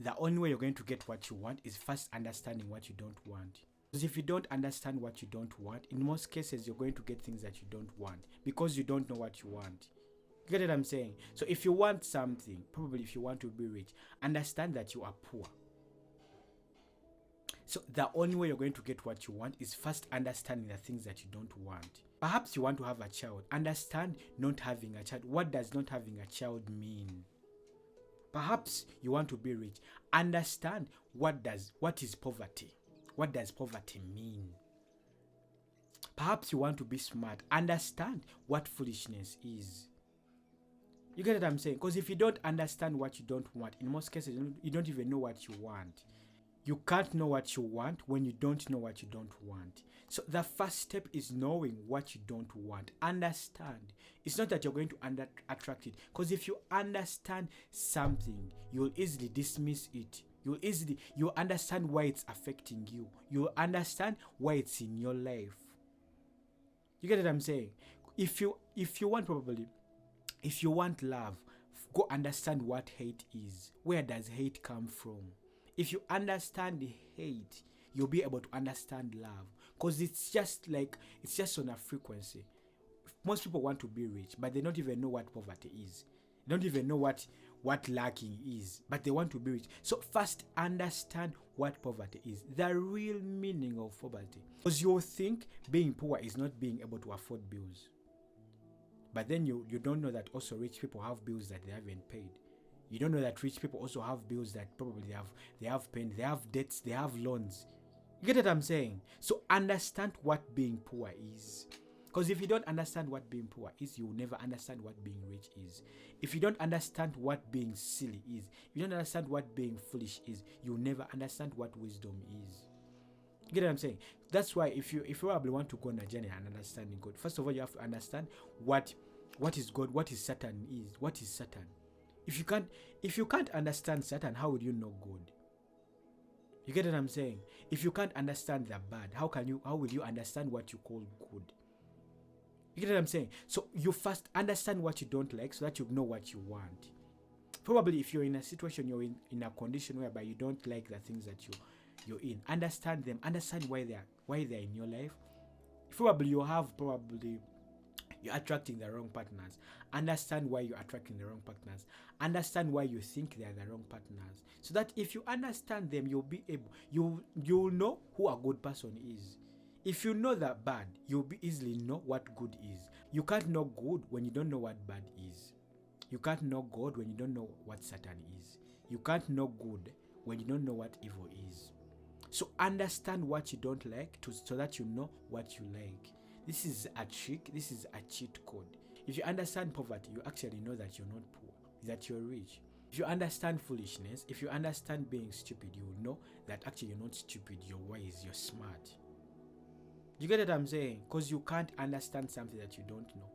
the only way you're going to get what you want is first understanding what you don't want. Because if you don't understand what you don't want, in most cases you're going to get things that you don't want because you don't know what you want. You get what I'm saying? So if you want something, probably if you want to be rich, understand that you are poor. So the only way you're going to get what you want is first understanding the things that you don't want. Perhaps you want to have a child. Understand not having a child. What does not having a child mean? Perhaps you want to be rich. Understand what is poverty. What does poverty mean? Perhaps you want to be smart. Understand what foolishness is. You get what I'm saying? Because if you don't understand what you don't want, in most cases you don't even know what you want. You can't know what you want when you don't know what you don't want. So the first step is knowing what you don't want. Understand. It's not that you're going to attract it. Because if you understand something, you'll easily dismiss it. You'll understand why it's affecting you. You'll understand why it's in your life. You get what I'm saying? If you want love, go understand what hate is. Where does hate come from? If you understand hate, you'll be able to understand love. Because it's just on a frequency. Most people want to be rich, but they don't even know what poverty is. They don't even know what lacking is, but they want to be rich. So first understand what poverty is, the real meaning of poverty. Because you think being poor is not being able to afford bills. But then you don't know that also rich people have bills that they haven't paid. You don't know that rich people also have bills that probably they have paid, they have debts, they have loans. You get what I'm saying? So understand what being poor is. Because if you don't understand what being poor is, you will never understand what being rich is. If you don't understand what being silly is, if you don't understand what being foolish is, you'll never understand what wisdom is. You get what I'm saying? That's why if you probably want to go on a journey and understanding God, first of all you have to understand what is God, what is Satan is, what is Satan. If you can't understand Satan, how would you know God? You get what I'm saying? If you can't understand the bad, how will you understand what you call good? You get what I'm saying? So you first understand what you don't like so that you know what you want. Probably if you're in a situation, you're in a condition whereby you don't like the things that you're in, understand them, understand why they're in your life. Probably you're attracting the wrong partners. Understand why you're attracting the wrong partners. Understand why you think they are the wrong partners. So that if you understand them, you'll know who a good person is. If you know that bad, you'll be easily know what good is. You can't know good when you don't know what bad is. You can't know God when you don't know what Satan is. You can't know good when you don't know what evil is. So understand what you don't like so that you know what you like. This is a trick. This is a cheat code. If you understand poverty, you actually know that you're not poor, that you're rich. If you understand foolishness, if you understand being stupid, you will know that actually you're not stupid, you're wise, you're smart. You get what I'm saying? Because you can't understand something that you don't know.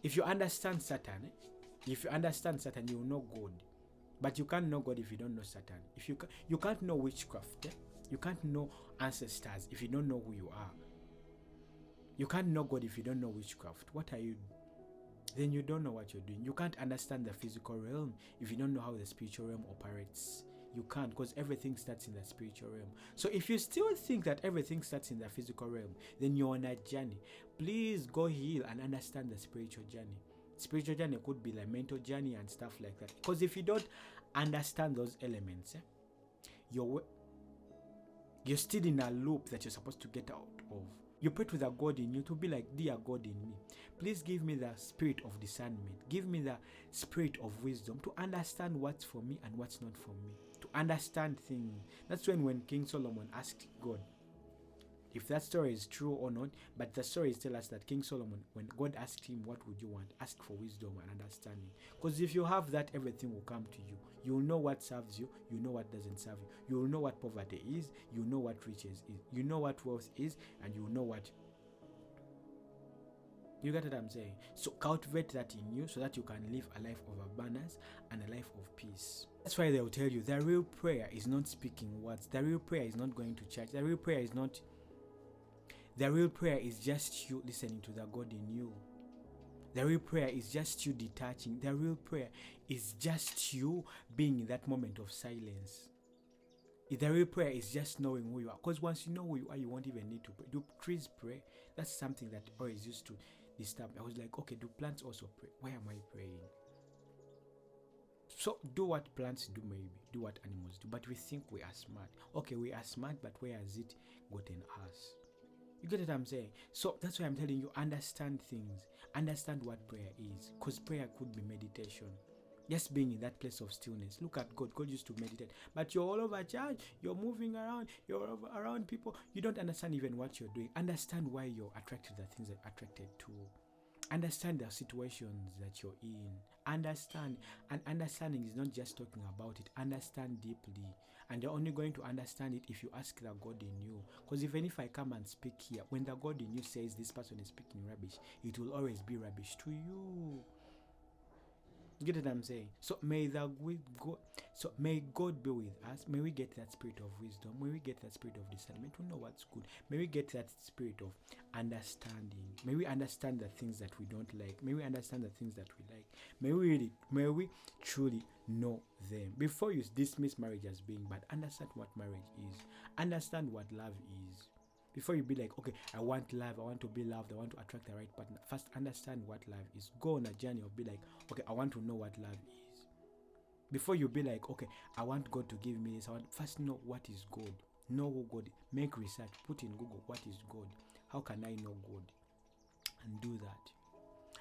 If you understand Satan, you will know God. But you can't know God if you don't know Satan. If you can't know witchcraft, you can't know ancestors if you don't know who you are. You can't know God if you don't know witchcraft. What are you? Then you don't know what you're doing. You can't understand the physical realm if you don't know how the spiritual realm operates. You can't, because everything starts in the spiritual realm. So if you still think that everything starts in the physical realm, then you're on a journey. Please go heal and understand the spiritual journey. Spiritual journey could be like mental journey and stuff like that. Because if you don't understand those elements, you're still in a loop that you're supposed to get out of. You pray to the God in you to be like, dear God in me, please give me the spirit of discernment. Give me the spirit of wisdom to understand what's for me and what's not for me. To understand things. That's when King Solomon asked God if that story is true or not. But the stories tell us that King Solomon, when God asked him, what would you want? Ask for wisdom and understanding. Because if you have that, everything will come to you. You'll know what serves you. You know what doesn't serve you. You'll know what poverty is. You know what riches is. You know what wealth is. And you know what... You get what I'm saying? So cultivate that in you so that you can live a life of abundance and a life of peace. That's why they'll tell you the real prayer is not speaking words. The real prayer is not going to church. The real prayer is just you listening to the God in you. The real prayer is just you detaching. The real prayer is just you being in that moment of silence. The real prayer is just knowing who you are. Because once you know who you are, you won't even need to pray. Do trees pray? That's something that always used to disturb me. I was like, okay, do plants also pray? Why am I praying? So do what plants do, maybe. Do what animals do. But we think we are smart. Okay, we are smart, but where has it gotten us? You get what I'm saying? So that's why I'm telling you, understand things. Understand what prayer is. Because prayer could be meditation. Just being in that place of stillness. Look at God. God used to meditate. But you're all over church. You're moving around. You're around people. You don't understand even what you're doing. Understand why you're attracted to the things that you're attracted to. Understand the situations that you're in. Understand. And understanding is not just talking about it. Understand deeply. And you're only going to understand it if you ask the God in you. Because even if I come and speak here, when the God in you says this person is speaking rubbish, it will always be rubbish to you. You get what I'm saying? So may God be with us. May we get that spirit of wisdom. May we get that spirit of discernment to know what's good. May we get that spirit of understanding. May we understand the things that we don't like. May we understand the things that we like. May we truly know them. Before you dismiss marriage as being bad, understand what marriage is. Understand what love is. Before you be like, okay, I want love, I want to be loved, I want to attract the right partner. First, understand what love is. Go on a journey of be like, okay, I want to know what love is. Before you be like, okay, I want God to give me this. First know what is God. Know who God is. Make research. Put in Google, what is God? How can I know God? And do that.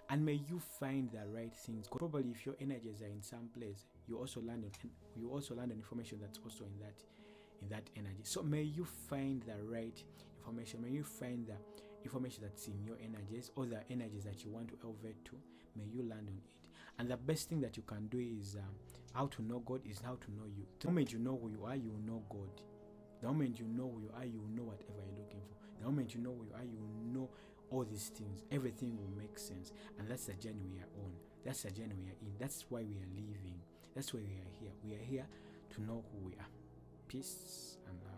And may you find the right things. Probably if your energies are in some place, you also land on information that's also in that energy. So may you find the right information. May you find the information that's in your energies, or the energies that you want to elevate to. May you land on it. And the best thing that you can do is how to know God is how to know you. The moment you know who you are, you will know God. The moment you know who you are, you will know whatever you're looking for. The moment you know who you are, you will know all these things. Everything will make sense. And that's the journey we are on. That's the journey we are in. That's why we are living. That's why we are here. We are here to know who we are. Peace and love.